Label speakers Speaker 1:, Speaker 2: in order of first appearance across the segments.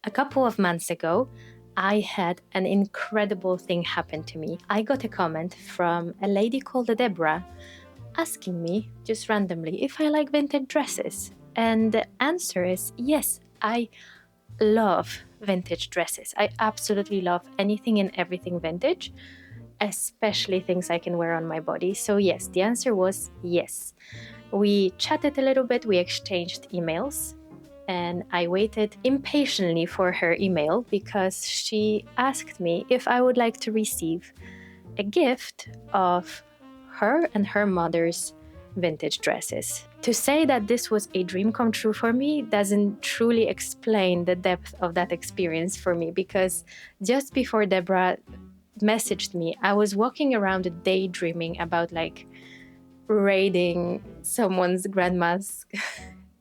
Speaker 1: A couple of months ago, I had an incredible thing happen to me. I got a comment from a lady called Deborah asking me just randomly if I like vintage dresses. And the answer is yes, I love vintage dresses. I absolutely love anything and everything vintage, especially things I can wear on my body. So, yes, the answer was yes. We chatted a little bit, we exchanged emails, and I waited impatiently for her email because she asked me if I would like to receive a gift of her and her mother's vintage dresses. To say that this was a dream come true for me doesn't truly explain the depth of that experience for me, because just before Deborah messaged me, I was walking around daydreaming about like raiding someone's grandma's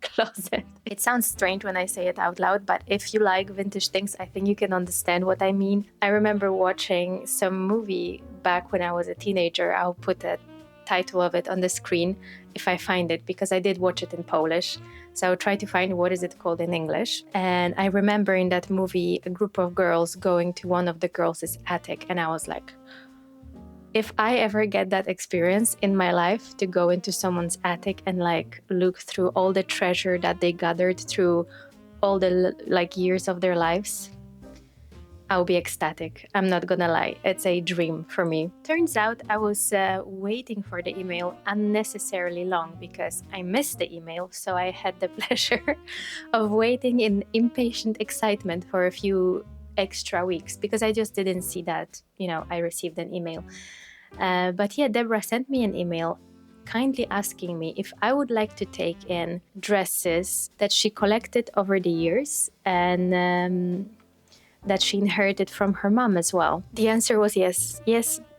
Speaker 1: closet. It sounds strange when I say it out loud, but if you like vintage things, I think you can understand what I mean. I remember watching some movie back when I was a teenager. I'll put the title of it on the screen if I find it, because I did watch it in Polish. So I'll try to find what is it called in English. And I remember in that movie a group of girls going to one of the girls' attic, and I was like, if I ever get that experience in my life to go into someone's attic and like look through all the treasure that they gathered through all the like years of their lives, I'll be ecstatic. I'm not gonna lie. It's a dream for me. Turns out I was waiting for the email unnecessarily long because I missed the email. So I had the pleasure of waiting in impatient excitement for a few extra weeks because I just didn't see that, I received an email. But yeah, Deborah sent me an email kindly asking me if I would like to take in dresses that she collected over the years and that she inherited from her mom as well. The answer was yes.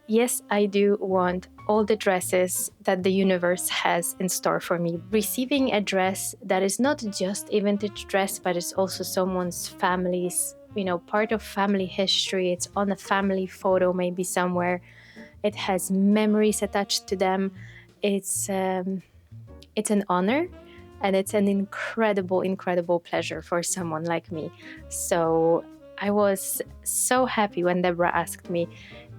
Speaker 1: Yes, I do want all the dresses that the universe has in store for me. Receiving a dress that is not just a vintage dress, but is also someone's family's, part of family history. It's on a family photo, maybe somewhere. It has memories attached to them. It's an honor, and it's an incredible pleasure for someone like me. So I was so happy when Deborah asked me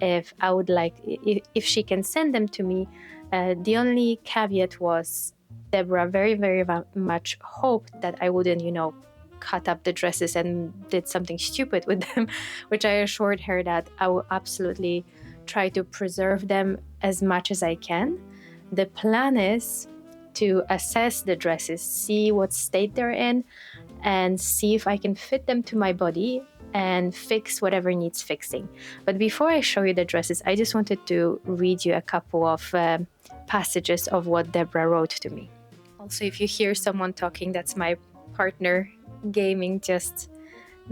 Speaker 1: if I would like, if she can send them to me. The only caveat was Deborah very much hoped that I wouldn't, cut up the dresses and did something stupid with them, which I assured her that I will absolutely try to preserve them as much as I can. The plan is to assess the dresses, see what state they're in, and see if I can fit them to my body and fix whatever needs fixing. But before I show you the dresses, I just wanted to read you a couple of passages of what Deborah wrote to me. Also, if you hear someone talking, that's my partner gaming just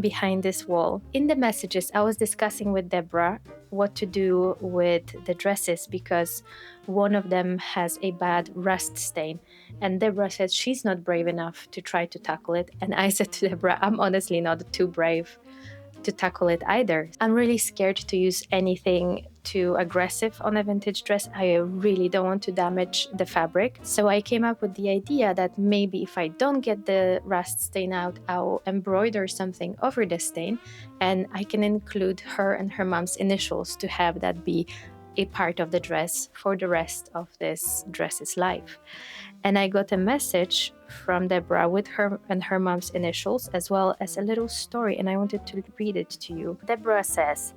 Speaker 1: behind this wall. In the messages, I was discussing with Deborah what to do with the dresses because one of them has a bad rust stain. And Deborah said she's not brave enough to try to tackle it. And I said to Deborah, I'm honestly not too brave to tackle it either. I'm really scared to use anything too aggressive on a vintage dress. I really don't want to damage the fabric. So I came up with the idea that maybe if I don't get the rust stain out, I'll embroider something over the stain, and I can include her and her mom's initials to have that be a part of the dress for the rest of this dress's life. And I got a message from Deborah with her and her mom's initials, as well as a little story, and I wanted to read it to you. Deborah says,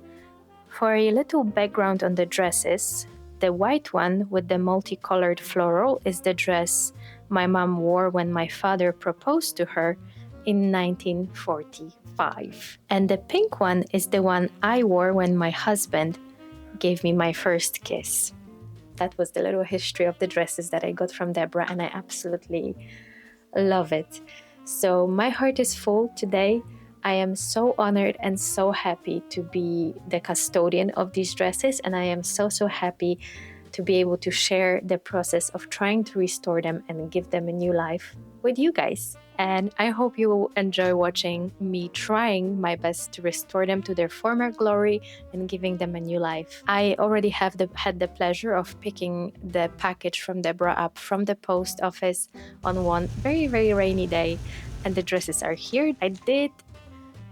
Speaker 1: for a little background on the dresses, the white one with the multicolored floral is the dress my mom wore when my father proposed to her in 1945. And the pink one is the one I wore when my husband gave me my first kiss. That was the little history of the dresses that I got from Deborah, and I absolutely love it. So my heart is full today. I am so honored and so happy to be the custodian of these dresses, and I am so happy to be able to share the process of trying to restore them and give them a new life with you guys. And I hope you will enjoy watching me trying my best to restore them to their former glory and giving them a new life. I already had the pleasure of picking the package from Deborah up from the post office on one very rainy day, and the dresses are here. I did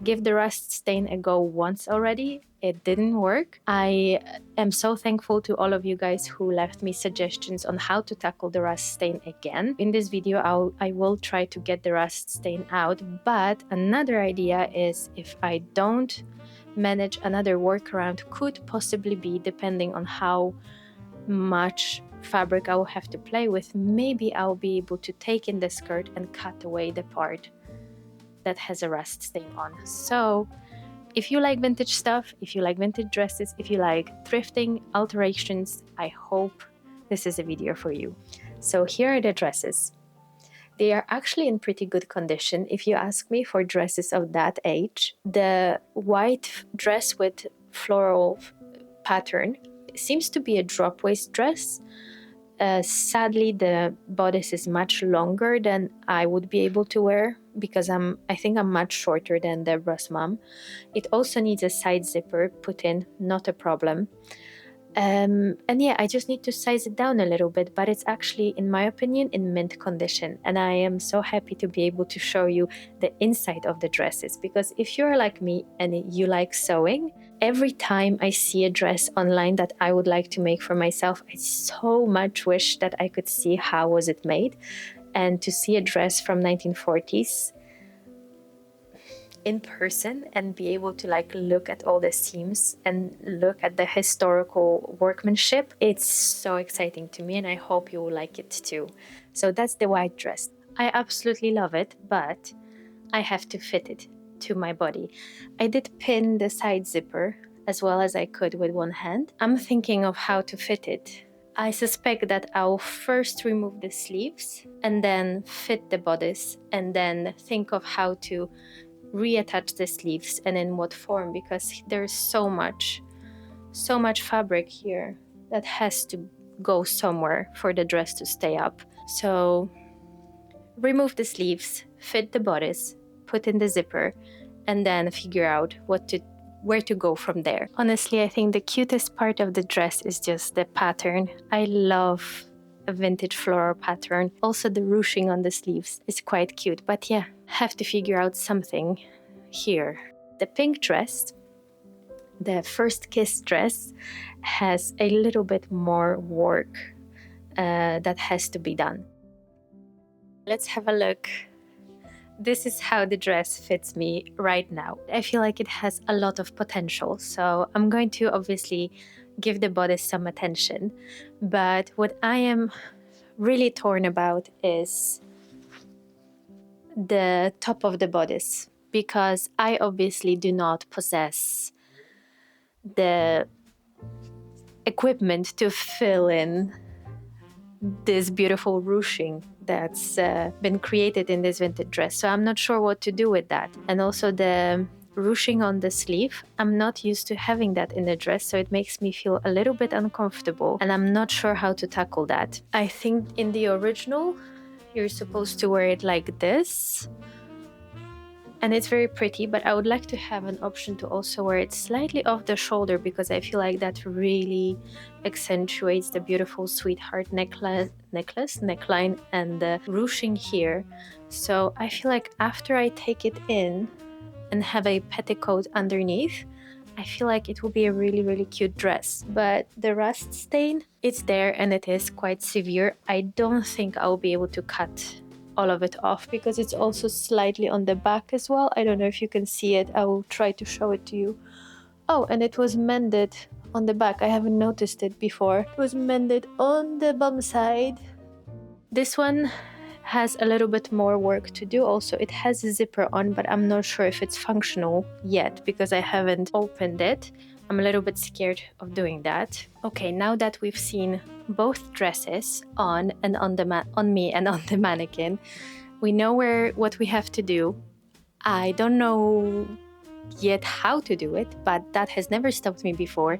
Speaker 1: give the rust stain a go once already. It didn't work. I am so thankful to all of you guys who left me suggestions on how to tackle the rust stain again. In this video, I will try to get the rust stain out, but another idea is, if I don't manage, another workaround could possibly be, depending on how much fabric I will have to play with, maybe I'll be able to take in the skirt and cut away the part that has a rust stain on. So if you like vintage stuff, if you like vintage dresses, if you like thrifting, alterations, I hope this is a video for you. So here are the dresses. They are actually in pretty good condition if you ask me for dresses of that age. The white dress with floral pattern seems to be a drop waist dress. Sadly, the bodice is much longer than I would be able to wear because I think I'm much shorter than Deborah's mom. It also needs a side zipper put in, not a problem. And yeah, I just need to size it down a little bit, but it's actually, in my opinion, in mint condition. And I am so happy to be able to show you the inside of the dresses, because if you're like me and you like sewing, every time I see a dress online that I would like to make for myself, I so much wish that I could see how was it made. And to see a dress from 1940s in person and be able to like look at all the seams and look at the historical workmanship, it's so exciting to me, and I hope you will like it too. So that's the white dress. I absolutely love it, but I have to fit it to my body. I did pin the side zipper as well as I could with one hand. I'm thinking of how to fit it. I suspect that I'll first remove the sleeves and then fit the bodice, and then think of how to reattach the sleeves and in what form, because there's so much fabric here that has to go somewhere for the dress to stay up. So remove the sleeves, fit the bodice, put in the zipper, and then figure out where to go from there. Honestly, I think the cutest part of the dress is just the pattern. I love a vintage floral pattern. Also, the ruching on the sleeves is quite cute, but yeah, have to figure out something here. The pink dress, the first kiss dress, has a little bit more work that has to be done. Let's have a look. This is how the dress fits me right now. I feel like it has a lot of potential, so I'm going to obviously give the bodice some attention. But what I am really torn about is the top of the bodice, because I obviously do not possess the equipment to fill in this beautiful ruching that's been created in this vintage dress. So I'm not sure what to do with that. And also the ruching on the sleeve, I'm not used to having that in the dress, so it makes me feel a little bit uncomfortable, and I'm not sure how to tackle that. I think in the original, you're supposed to wear it like this, and it's very pretty, but I would like to have an option to also wear it slightly off the shoulder, because I feel like that really accentuates the beautiful sweetheart neckline and the ruching here. So I feel like after I take it in and have a petticoat underneath, I feel like it will be a really, really cute dress. But the rust stain, it's there and it is quite severe. I don't think I'll be able to cut all of it off, because it's also slightly on the back as well. I don't know if you can see it. I will try to show it to you. Oh, and it was mended on the back. I haven't noticed it before. It was mended on the bum side. This one has a little bit more work to do. Also, it has a zipper on, but I'm not sure if it's functional yet because I haven't opened it. I'm a little bit scared of doing that. Okay, now that we've seen both dresses on me and on the mannequin, we know what we have to do. I don't know yet how to do it, but that has never stopped me before,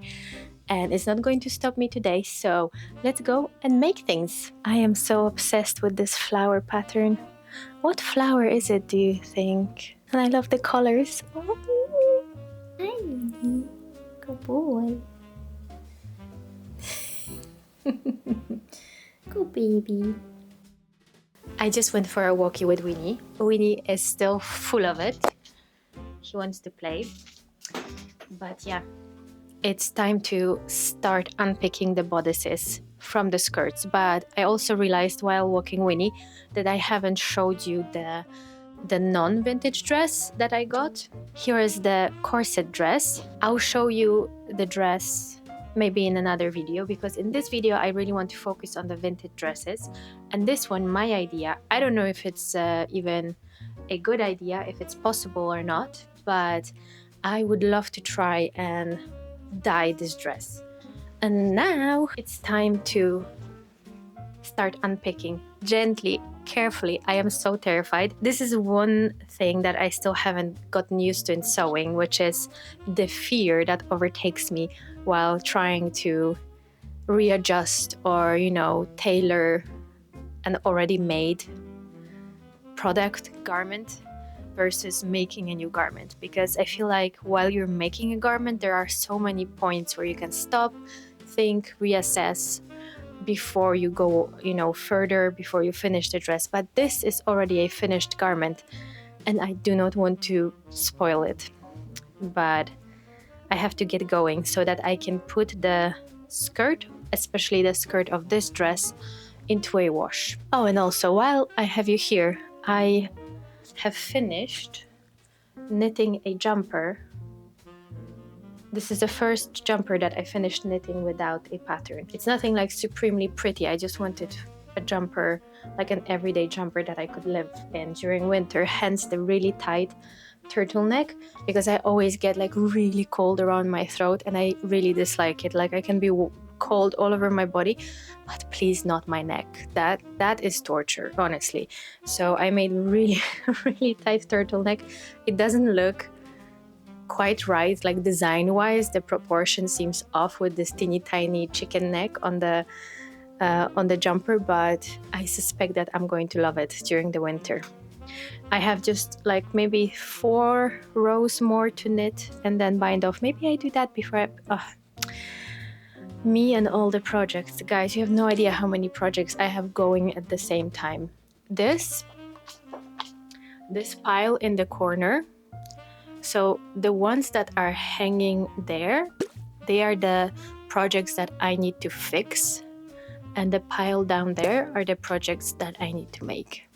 Speaker 1: and it's not going to stop me today. So let's go and make things. I am so obsessed with this flower pattern. What flower is it, do you think? And I love the colors. Oh. Hi, Winnie. Good boy. Good baby. I just went for a walkie with Winnie. Winnie is still full of it. he wants to play. But yeah, it's time to start unpicking the bodices from the skirts. But I also realized while walking Winnie that I haven't showed you the non-vintage dress that I got. Here is the corset dress. I'll show you the dress maybe in another video, because in this video I really want to focus on the vintage dresses. And this one, my idea, I don't know if it's even a good idea, if it's possible or not, but I would love to try and dye this dress. And now it's time to start unpicking gently, carefully. I am so terrified. This is one thing that I still haven't gotten used to in sewing, which is the fear that overtakes me while trying to readjust or, tailor an already made product, garment, versus making a new garment. Because I feel like while you're making a garment, there are so many points where you can stop, think, reassess before you go, further, before you finish the dress. But this is already a finished garment and I do not want to spoil it. But I have to get going so that I can put the skirt, especially the skirt of this dress, into a wash. Oh, and also while I have you here, I have finished knitting a jumper. This is the first jumper that I finished knitting without a pattern. It's nothing like supremely pretty. I just wanted a jumper, like an everyday jumper that I could live in during winter, hence the really tight turtleneck, because I always get like really cold around my throat and I really dislike it. Like I can be cold all over my body, but please not my neck. That is torture, honestly. So I made really really tight turtleneck. It doesn't look quite right, like design wise the proportion seems off with this teeny tiny chicken neck on the jumper, but I suspect that I'm going to love it during the winter. I have just like maybe 4 rows more to knit and then bind off. Maybe I do that before me and all the projects, guys, you have no idea how many projects I have going at the same time. This pile in the corner, so the ones that are hanging there, they are the projects that I need to fix, and the pile down there are the projects that I need to make.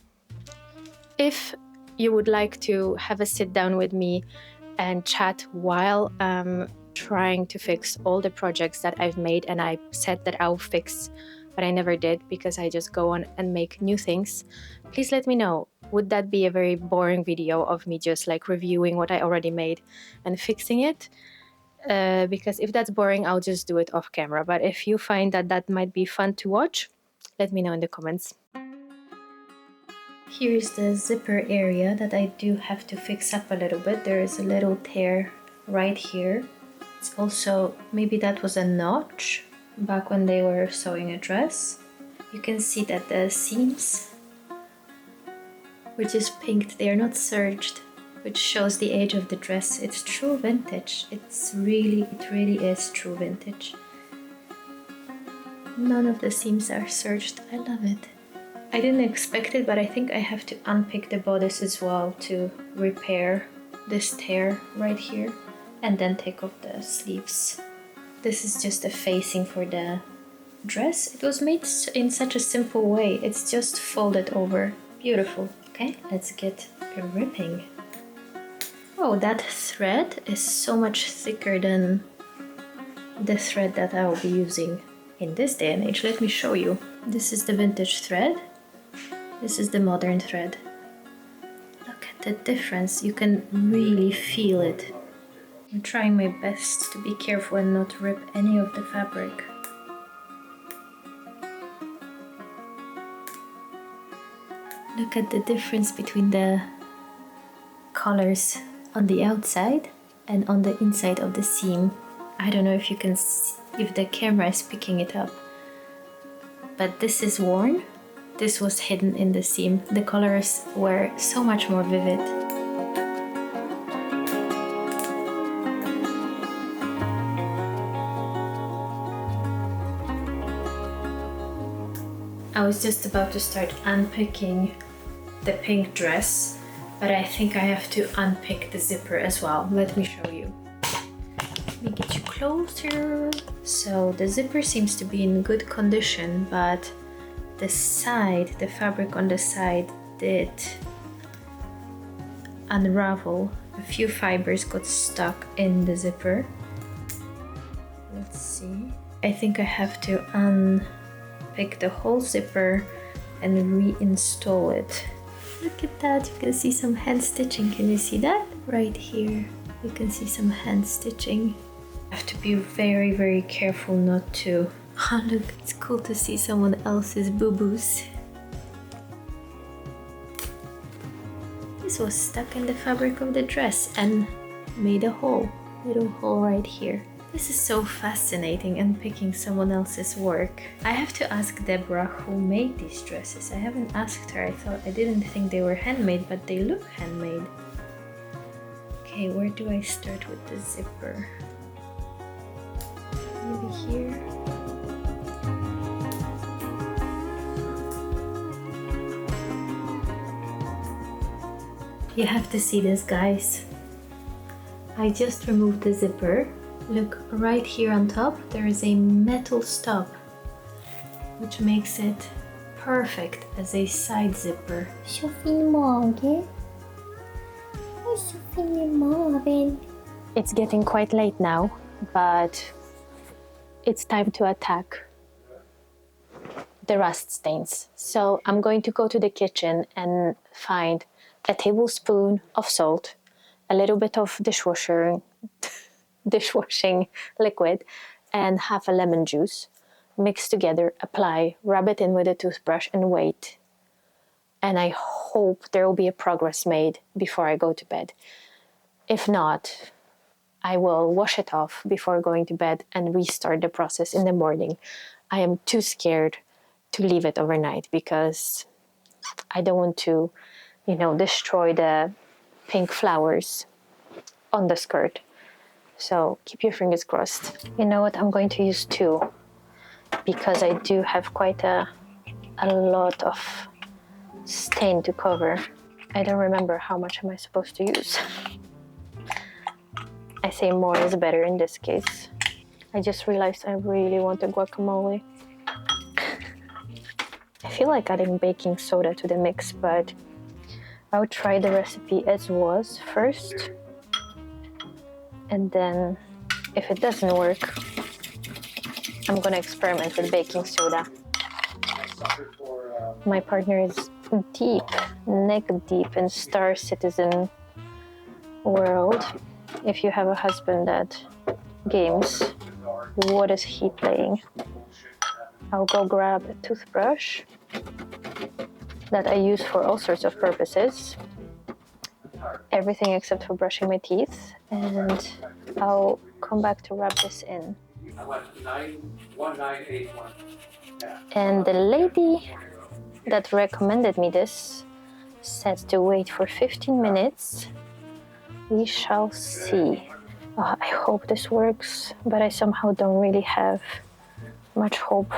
Speaker 1: If you would like to have a sit down with me and chat while I'm trying to fix all the projects that I've made, and I said that I'll fix, but I never did because I just go on and make new things, please let me know. Would that be a very boring video of me just like reviewing what I already made and fixing it? Because if that's boring, I'll just do it off camera. But if you find that that might be fun to watch, let me know in the comments. Here's the zipper area that I do have to fix up a little bit. There is a little tear right here. It's also, maybe that was a notch back when they were sewing a dress. You can see that the seams, which is pinked, they are not serged, which shows the age of the dress. It's true vintage. It really is true vintage. None of the seams are serged. I love it. I didn't expect it, but I think I have to unpick the bodice as well to repair this tear right here, and then take off the sleeves. This is just a facing for the dress. It was made in such a simple way. It's just folded over. Beautiful. Okay, let's get ripping. Oh, that thread is so much thicker than the thread that I will be using in this day and age. Let me show you. This is the vintage thread. This is the modern thread. Look at the difference. You can really feel it. I'm trying my best to be careful and not rip any of the fabric. Look at the difference between the colors on the outside and on the inside of the seam. I don't know if you can see, if the camera is picking it up, but this is worn. This was hidden in the seam. The colors were so much more vivid. I was just about to start unpicking the pink dress. But I think I have to unpick the zipper as well. Let me show you. Let me get you closer. So the zipper seems to be in good condition, but the side, the fabric on the side did unravel. A few fibers got stuck in the zipper. Let's see. I think I have to unpick the whole zipper and reinstall it. Look at that, you can see some hand stitching. Can you see that? Right here, you can see some hand stitching. I have to be very, very careful not to. Oh, look, it's cool to see someone else's boo-boos. This was stuck in the fabric of the dress and made a hole, little hole right here. This is so fascinating, unpicking someone else's work. I have to ask Deborah who made these dresses. I haven't asked her. I didn't think they were handmade, but they look handmade. Okay, where do I start with the zipper? Maybe here. You have to see this, guys. I just removed the zipper. Look, right here on top, there is a metal stop, which makes it perfect as a side zipper. It's getting quite late now, but it's time to attack the rust stains. So I'm going to go to the kitchen and find a tablespoon of salt, a little bit of dishwashing liquid, and half a lemon juice. Mix together, apply, rub it in with a toothbrush and wait. And I hope there will be a progress made before I go to bed. If not, I will wash it off before going to bed and restart the process in the morning. I am too scared to leave it overnight because I don't want to, destroy the pink flowers on the skirt. So keep your fingers crossed. You know what? I'm going to use 2 because I do have quite a lot of stain to cover. I don't remember how much am I supposed to use. I say more is better in this case. I just realized I really want a guacamole. I feel like adding baking soda to the mix, but I'll try the recipe as was first. And then if it doesn't work, I'm gonna experiment with baking soda. My partner is deep, neck deep in Star Citizen world. If you have a husband that games, what is he playing? I'll go grab a toothbrush that I use for all sorts of purposes. Everything except for brushing my teeth, and I'll come back to rub this in. And the lady that recommended me this said to wait for 15 minutes. We shall see. I hope this works, but I somehow don't really have much hope.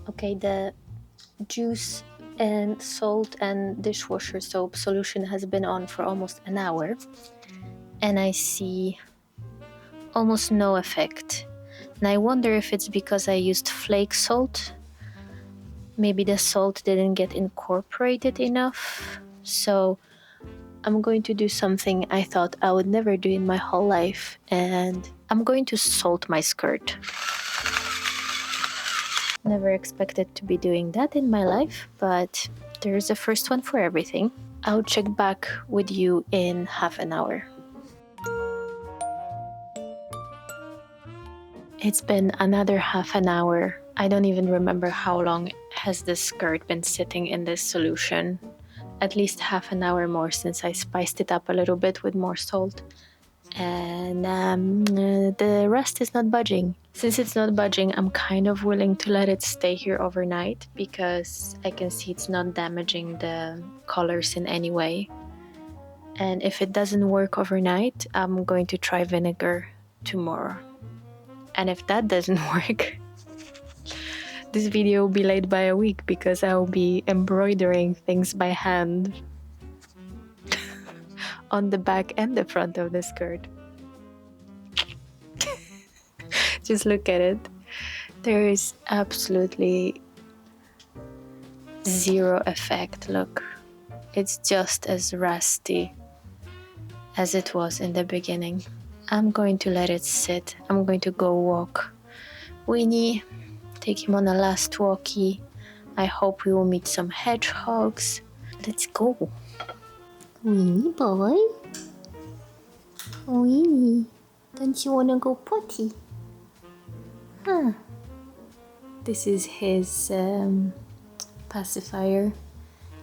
Speaker 1: Okay, the juice and salt and dishwasher soap solution has been on for almost an hour, and I see almost no effect. And I wonder if it's because I used flake salt. Maybe the salt didn't get incorporated enough. So I'm going to do something I thought I would never do in my whole life, and I'm going to salt my skirt. Never expected to be doing that in my life, but there's a first one for everything. I'll check back with you in half an hour. It's been another half an hour. I don't even remember how long has this skirt been sitting in this solution. At least half an hour more since I spiced it up a little bit with more salt. And the rest is not budging. Since it's not budging, I'm kind of willing to let it stay here overnight because I can see it's not damaging the colors in any way. And if it doesn't work overnight, I'm going to try vinegar tomorrow. And if that doesn't work, this video will be late by a week because I'll be embroidering things by hand on the back and the front of the skirt. Just look at it. There is absolutely zero effect. Look, it's just as rusty as it was in the beginning. I'm going to let it sit. I'm going to go walk Winnie, take him on a last walkie. I hope we will meet some hedgehogs. Let's go. Winnie boy. Winnie, don't you want to go potty? Huh. This is his pacifier,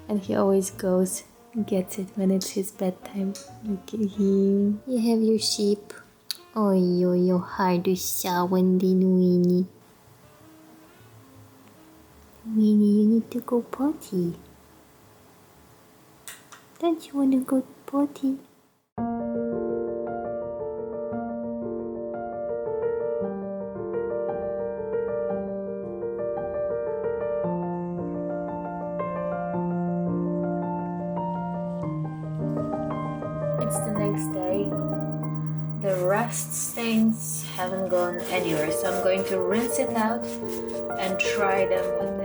Speaker 1: and he always goes and gets it when it's his bedtime. Look at him. You have your sheep. Oj, oj, oj, har du sawen din Winnie? Winnie, you need to go potty. Don't you want to go potty? It's the next day. The rust stains haven't gone anywhere, so I'm going to rinse it out and try them with